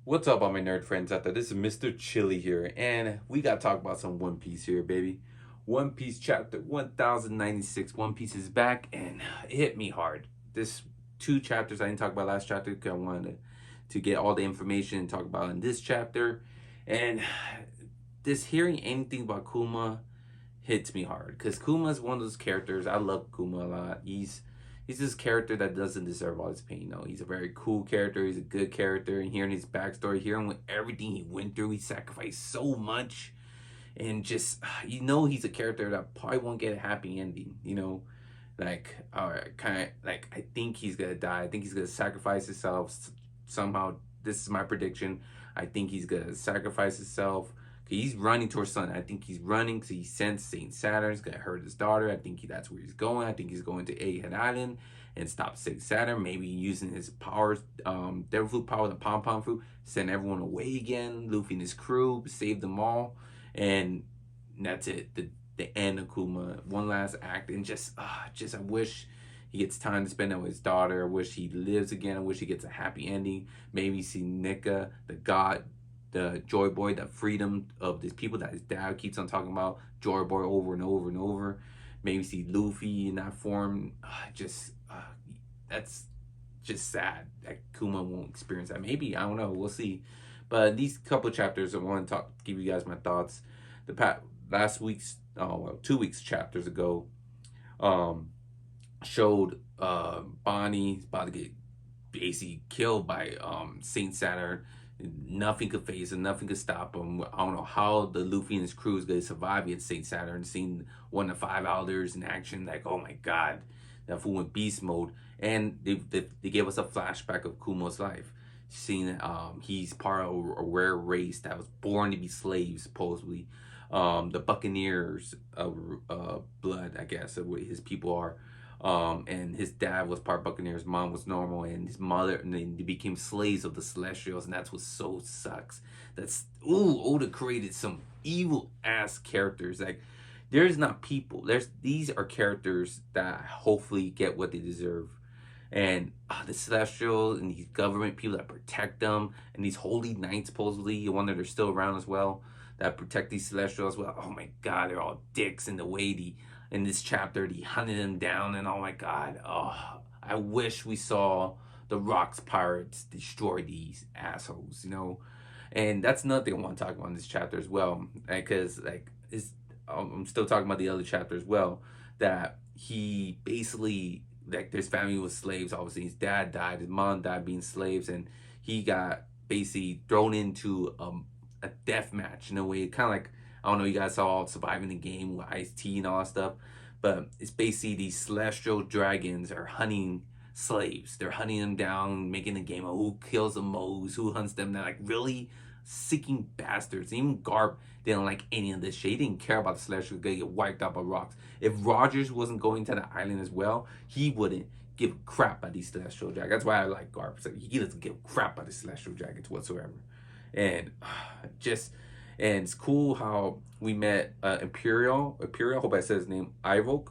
What's up, all my nerd friends out there? This is Mr. Chili here, and we gotta talk about some One Piece here, baby. One Piece chapter 1096. One Piece is back, and it hit me hard. This two chapters I didn't talk about last chapter because I wanted to get all the information and talk about in this chapter. And this hearing anything about Kuma hits me hard because Kuma is one of those characters. I love Kuma a lot. He's this character that doesn't deserve all this pain. No, he's a very cool character. He's a good character. And hearing his backstory, hearing what everything he went through, he sacrificed so much, and just he's a character that probably won't get a happy ending. Like kind of like I think he's gonna die. I think he's gonna sacrifice himself somehow. This is my prediction. I think he's gonna sacrifice himself. He's running towards sun. I think he's running because he sensed Saint Saturn's gonna hurt his daughter. I think that's where he's going. I think he's going to Head Island and stop Saint Saturn. Maybe using his powers, Devil Fruit power, the Pom Pom Fruit, send everyone away again. Luffy and his crew save them all, and that's it. The end of Kuma. One last act, and just I wish he gets time to spend it with his daughter. I wish he lives again. I wish he gets a happy ending. Maybe see Nika, the god, the Joy Boy, the freedom of these people that his dad keeps on talking about, Joy Boy over and over and over. Maybe see Luffy in that form. That's just sad that Kuma won't experience that. Maybe, I don't know, we'll see. But these couple chapters, I want to give you guys my thoughts. Last week's, 2 weeks chapters ago, showed Bonnie's about to get basically killed by Saint Saturn. Nothing could phase him, nothing could stop him. I don't know how the Luffy and his crew is going to survive against Saint Saturn. Seeing one of the five elders in action, like, oh my god, that fool went beast mode. And they gave us a flashback of Kumo's life. Seeing he's part of a rare race that was born to be slaves, supposedly. The Buccaneers blood, I guess, of what his people are. And his dad was part Buccaneer, his mom was normal, and his mother, and then they became slaves of the Celestials, and that's what so sucks. Oda created some evil ass characters. Like, there's not people. These are characters that hopefully get what they deserve. And the Celestials and these government people that protect them, and these holy knights, supposedly, the one that are still around as well, that protect these Celestials. Well, oh my god, they're all dicks in the way in this chapter, he hunted them down, and oh my god, I wish we saw the Rocks Pirates destroy these assholes, And that's another thing I want to talk about in this chapter as well, because I'm still talking about the other chapter as well, that he basically, like, his family was slaves. Obviously, his dad died, his mom died being slaves, and he got basically thrown into a death match in a way, kind of like, I don't know, you guys saw Surviving the Game with Ice-T and all that stuff, but it's basically these celestial dragons are hunting slaves. They're hunting them down, making a game of who kills the most, who hunts them. They're like really seeking bastards. Even Garp didn't like any of this shit. He didn't care about the celestials gonna get wiped out by rocks. If Rogers wasn't going to the island as well, he wouldn't give a crap about these celestial dragons. That's why I like Garp. So he doesn't give a crap about the celestial dragons whatsoever. And and it's cool how we met Imperial, hope I said his name, Ivok,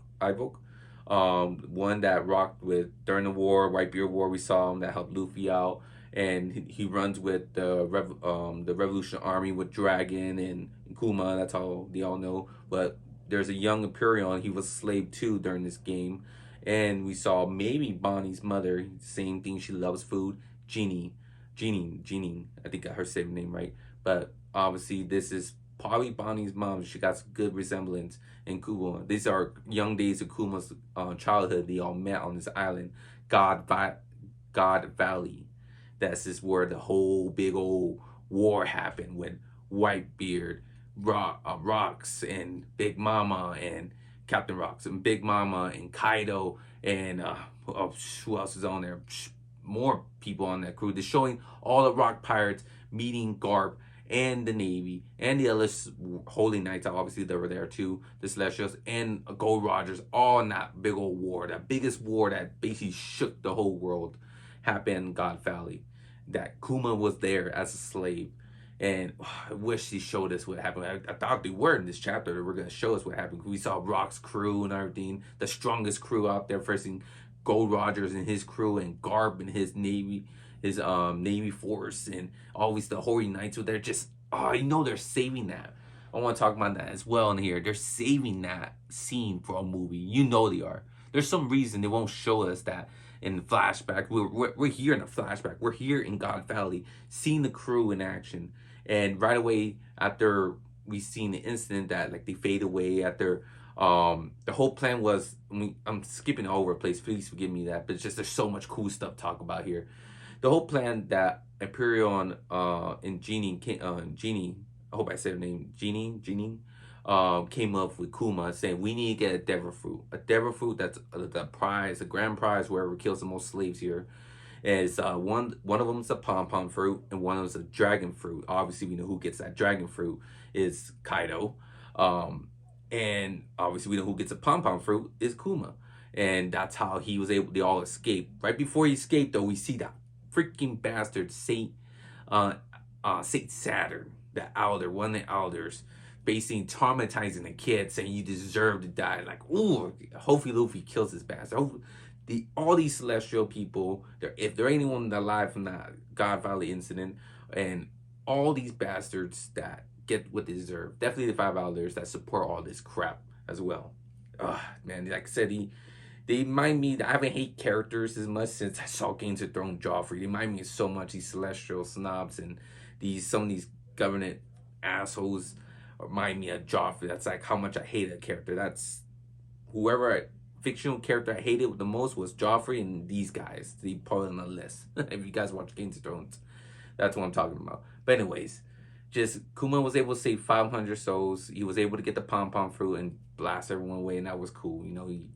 one that rocked with during the war, Whitebeard War. We saw him, that helped Luffy out, and he runs with the Revolution Army with Dragon and Kuma. That's all they all know. But there's a young Imperial, and he was a slave too during this game. And we saw maybe Bonnie's mother, same thing. She loves food. Jeannie. I think I heard her name right, but obviously this is probably Bonnie's mom. She got some good resemblance in Kuma. These are young days of Kuma's childhood. They all met on this island, God Valley. That's just where the whole big old war happened when Whitebeard, Rocks, and Big Mama, and Captain Rocks, and Big Mama, and Kaido, and who else is on there? More people on that crew. They're showing all the Rock Pirates meeting Garp and the Navy and the other Holy Knights. Obviously, they were there too. The Celestials and Gold Rogers, all in that big old war, that biggest war that basically shook the whole world, happened in God Valley. That Kuma was there as a slave. And I wish he showed us what happened. I thought they were in this chapter. They were going to show us what happened. We saw Rock's crew and everything, the strongest crew out there, facing Gold Rogers and his crew, and Garb and his navy, his Navy force, and always the Hoary Knights were there. Just they're saving that. I want to talk about that as well in here. They're saving that scene for a movie. They are. There's some reason they won't show us that in the flashback. We're here in a flashback. We're here in God Valley, seeing the crew in action, and right away after we seen the incident that like they fade away after the whole plan was, I'm skipping all over the place, please forgive me that, but it's just there's so much cool stuff to talk about here. The whole plan that Imperial and Genie, I hope I said her name, Genie, came up with Kuma saying we need to get a devil fruit that's the prize, the grand prize, whoever kills the most slaves here. Is one of them is a pom fruit and one of them is a dragon fruit. Obviously, we know who gets that dragon fruit is Kaido, and obviously we know who gets a pom fruit is Kuma, and that's how he was able. They all escape. Right before he escaped, though, we see that freaking bastard Saint Saturn, the Elder, one of the Elders, basically traumatizing the kid, saying you deserve to die. Like, ooh, hopefully Luffy kills this bastard. All these celestial people, if there ain't anyone alive from that God Valley incident, and all these bastards that get what they deserve, definitely the five Elders that support all this crap as well. Man, like I said, they remind me that I haven't hate characters as much since I saw Games of Thrones Joffrey. They remind me so much these celestial snobs and some of these government assholes remind me of Joffrey. That's like how much I hate a character. That's fictional character I hated the most was Joffrey, and these guys. They put on the list. If you guys watch Games of Thrones, that's what I'm talking about. But anyways, just Kuma was able to save 500 souls. He was able to get the pom fruit and blast everyone away, and that was cool.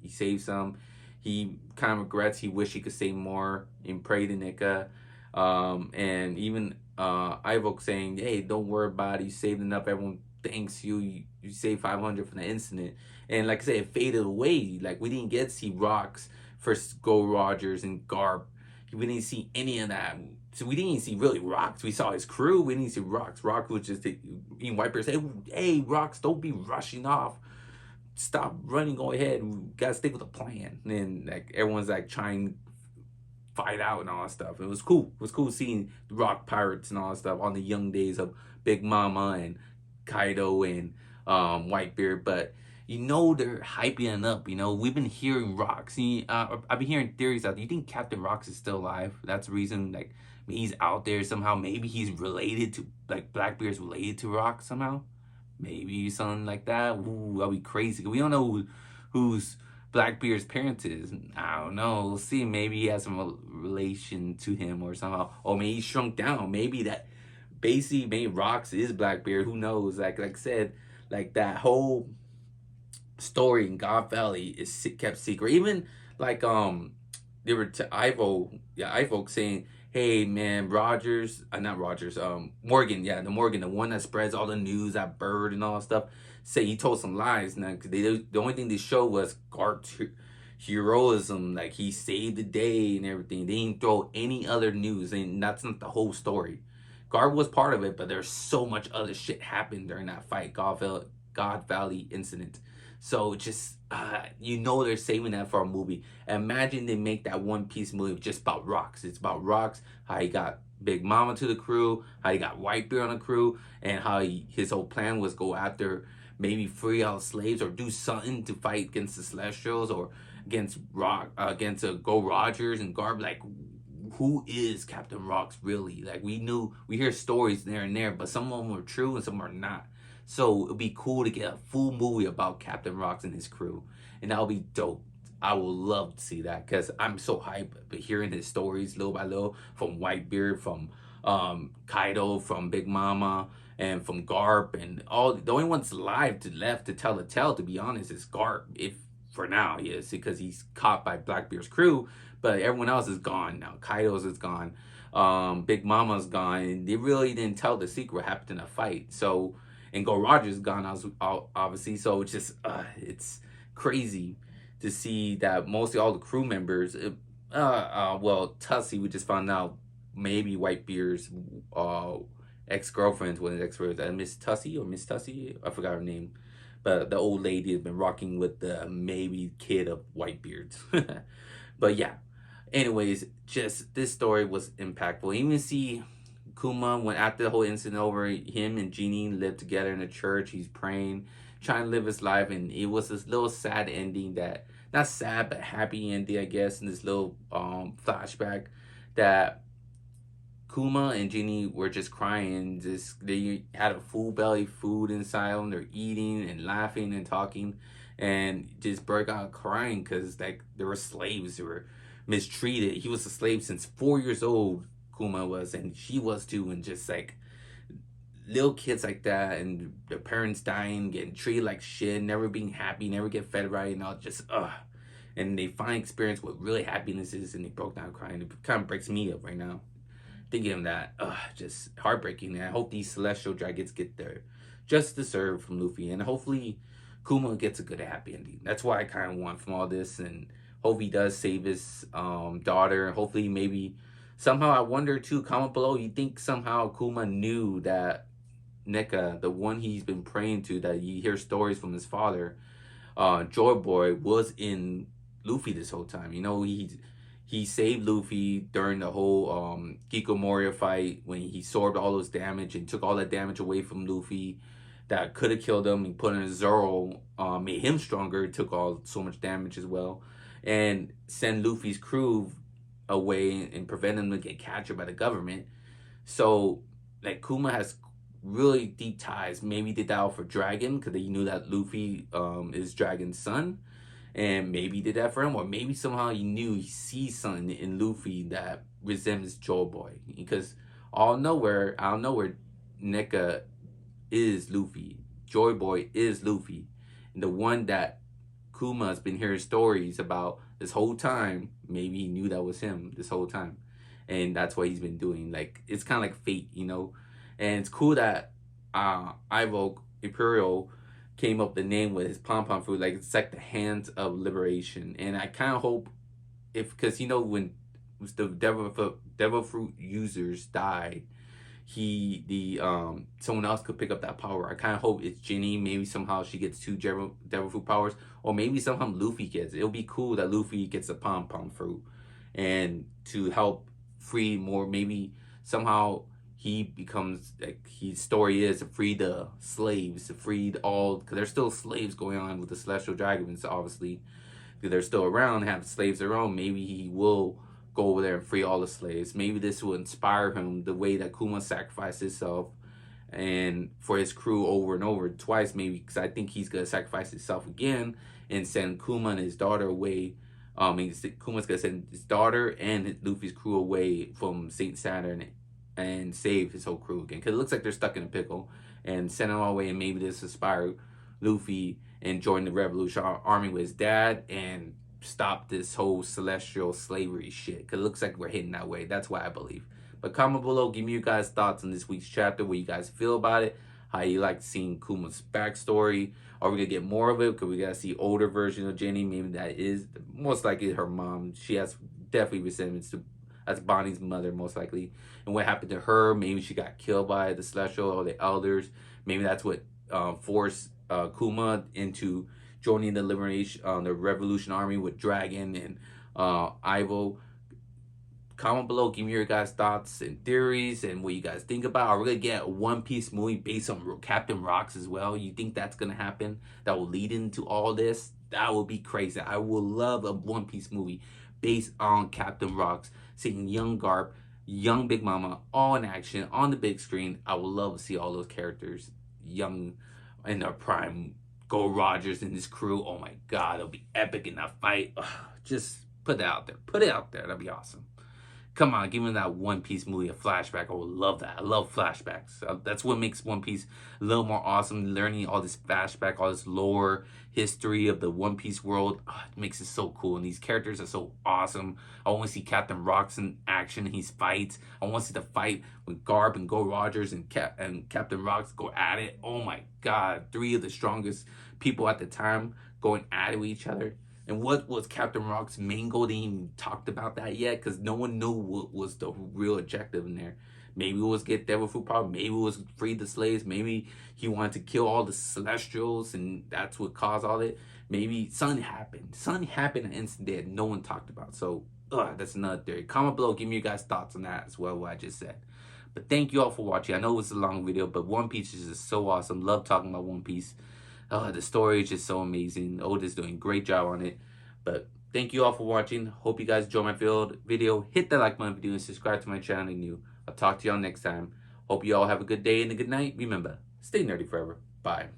He saved some. He kind of regrets. He wished he could save more and pray to Nika. And even Ivok saying, "Hey, don't worry about it. You saved enough. Everyone thanks you. You saved 500 from the incident." And like I said, it faded away. Like we didn't get to see Rocks first Go Rogers and Garp. We didn't see any of that. So we didn't even see really Rocks. We saw his crew. We didn't see Rocks. Rocks was just eating wipers. Hey, Rocks, don't be rushing off. Stop running. Go ahead. We gotta stick with the plan. And then like everyone's like trying to fight out and all that stuff. It was cool. It was cool seeing the Rock Pirates and all that stuff on the young days of Big Mama and Kaido and Whitebeard. But they're hyping it up. We've been hearing Rocks. I've been hearing theories out there. You think Captain Rocks is still alive? That's the reason. Like he's out there somehow. Maybe he's related to Blackbeard's related to Rocks somehow. Maybe something like that. Ooh, that'll be crazy. We don't know who's Blackbeard's parents is. I don't know. We'll see. Maybe he has some relation to him or somehow. Or maybe he shrunk down. Maybe that basically maybe Rocks is Blackbeard. Who knows? Like I said, like that whole story in God Valley is kept secret. Even like they were to Ivo saying, "Hey man, not Rogers, Morgan, the Morgan, the one that spreads all the news, that bird and all that stuff." Say he told some lies now because the only thing they showed was Garp's heroism, like he saved the day and everything. They didn't throw any other news, and that's not the whole story. Garp was part of it, but there's so much other shit happened during that fight, God Valley incident. So just they're saving that for a movie. Imagine they make that One Piece movie just about Rocks. It's about Rocks, how he got Big Mama to the crew, how he got Whitebeard on the crew, and how his whole plan was go after maybe free out slaves or do something to fight against the Celestials or against Go Rogers and Garb. Like, who is Captain Rocks really? Like we hear stories there and there, but some of them are true and some are not. So it'd be cool to get a full movie about Captain Rocks and his crew, and that'll be dope. I would love to see that because I'm so hyped. But hearing his stories little by little from Whitebeard, from Kaido, from Big Mama, and from Garp, and all the only ones left to tell the tale, to be honest, is Garp. If for now, yes, because he's caught by Blackbeard's crew, but everyone else is gone now. Kaido's is gone. Big Mama's gone, and they really didn't tell the secret what happened in a fight. So. And Go Rogers gone, obviously. So it's just, it's crazy to see that mostly all the crew members, Tussie, we just found out maybe Whitebeard's ex-girlfriend, one of his ex-girlfriends, Miss Tussie, I forgot her name. But the old lady has been rocking with the maybe kid of Whitebeard's. But yeah, Anyways, just this story was impactful. Even see Kuma, when after the whole incident over, him and Genie lived together in a church. He's praying, trying to live his life, and it was this little sad ending, that not sad but happy ending, I guess, in this little flashback, that Kuma and Genie were just crying. Just they had a full belly food inside them. They're eating and laughing and talking, and just broke out crying because like they were slaves. They were mistreated. He was a slave since 4 years old. Kuma was, and she was too, and just like little kids like that, and their parents dying, getting treated like shit, never being happy, never get fed right, and all just and they finally experience what really happiness is, and they broke down crying. It kind of breaks me up right now thinking of that. Just heartbreaking. And I hope these celestial dragons get their just deserved from Luffy, and hopefully Kuma gets a good happy ending. That's what I kind of want from all this, and hope he does save his daughter. Hopefully, maybe somehow, I wonder too. Comment below. You think somehow Kuma knew that Nika, the one he's been praying to, that you hear stories from his father, Joy Boy, was in Luffy this whole time. You know, he saved Luffy during the whole Moria fight, when he absorbed all those damage and took all that damage away from Luffy that could have killed him. He put in Zoro, made him stronger, took all so much damage as well, and send Luffy's crew away and prevent him to get captured by the government. So like Kuma has really deep ties. Maybe did that for Dragon because he knew that Luffy is Dragon's son, and maybe he did that for him, or maybe somehow he knew, he sees something in Luffy that resembles Joy Boy, because out of nowhere, NECA is Luffy, Joy Boy is Luffy, and the one that Kuma's been hearing stories about this whole time. Maybe he knew that was him this whole time, and that's what he's been doing. Like, it's kind of like fate, you know. And it's cool that Ivo Imperial came up the name with his pom pom fruit. Like, it's like the hands of liberation. And I kind of hope, if, because you know, when the devil fruit users die, someone else could pick up that power. I kind of hope it's Ginny. Maybe somehow she gets two devil fruit powers, or maybe somehow Luffy gets it. It'll be cool that Luffy gets a pom pom fruit, and to help free more. Maybe somehow he becomes, like, his story is to free the slaves, to free all, because there's still slaves going on with the celestial dragons, obviously. They're still around, have slaves of their own. Maybe he will go over there and free all the slaves. Maybe this will inspire him, the way that Kuma sacrificed himself and for his crew over and over twice, maybe, because I think he's gonna sacrifice himself again and send Kuma and his daughter away. Kuma's gonna send his daughter and Luffy's crew away from Saint Saturn and save his whole crew again, because it looks like they're stuck in a pickle, and send them all away, and maybe this inspire Luffy and join the Revolution Army with his dad and stop this whole celestial slavery shit, because it looks like we're heading that way. That's why I believe. But comment below, give me your guys' thoughts on this week's chapter, what you guys feel about it, how you like seeing Kuma's backstory. Are we gonna get more of it? Because we gotta see older version of Jenny. Maybe that is most likely her mom. She has definitely resemblance to, that's Bonnie's mother, most likely. And what happened to her? Maybe she got killed by the celestial or the elders. Maybe that's what forced Kuma into joining the the Revolution Army with Dragon and Ivo. Comment below, give me your guys' thoughts and theories and what you guys think about. Are we gonna get a One Piece movie based on Captain Rocks as well? You think that's gonna happen? That will lead into all this? That would be crazy. I would love a One Piece movie based on Captain Rocks, seeing young Garp, young Big Mama, all in action on the big screen. I would love to see all those characters young in their prime. Gold Rogers and his crew. Oh my god, it'll be epic in that fight. Ugh, just put it out there. Put it out there. That'd be awesome. Come on, give me that One Piece movie, a flashback. I would love that. I love flashbacks. That's what makes One Piece a little more awesome. Learning all this flashback, all this lore, history of the One Piece world. It makes it so cool. And these characters are so awesome. I want to see Captain Rocks in action. His fights. I want to see the fight with Garp and Gold Rogers and Captain Rocks go at it. Oh my god. Three of the strongest people at the time going at it with each other. And what was Captain Rock's main goal? They ain't even talked about that yet, because no one knew what was the real objective in there. Maybe it was get devil fruit power. Maybe it was free the slaves. Maybe he wanted to kill all the celestials, and that's what caused all it. Maybe something happened. Something happened at instant that no one talked about. So That's another theory. Comment below, give me your guys' thoughts on that as well, what I just said. But thank you all for watching. I know it was a long video, but One Piece is just so awesome. Love talking about One Piece. The story is just so amazing. Oda's doing a great job on it. But thank you all for watching. Hope you guys enjoyed my video. Hit that like button if you do and subscribe to my channel if you're new. I'll talk to y'all next time. Hope you all have a good day and a good night. Remember, stay nerdy forever. Bye.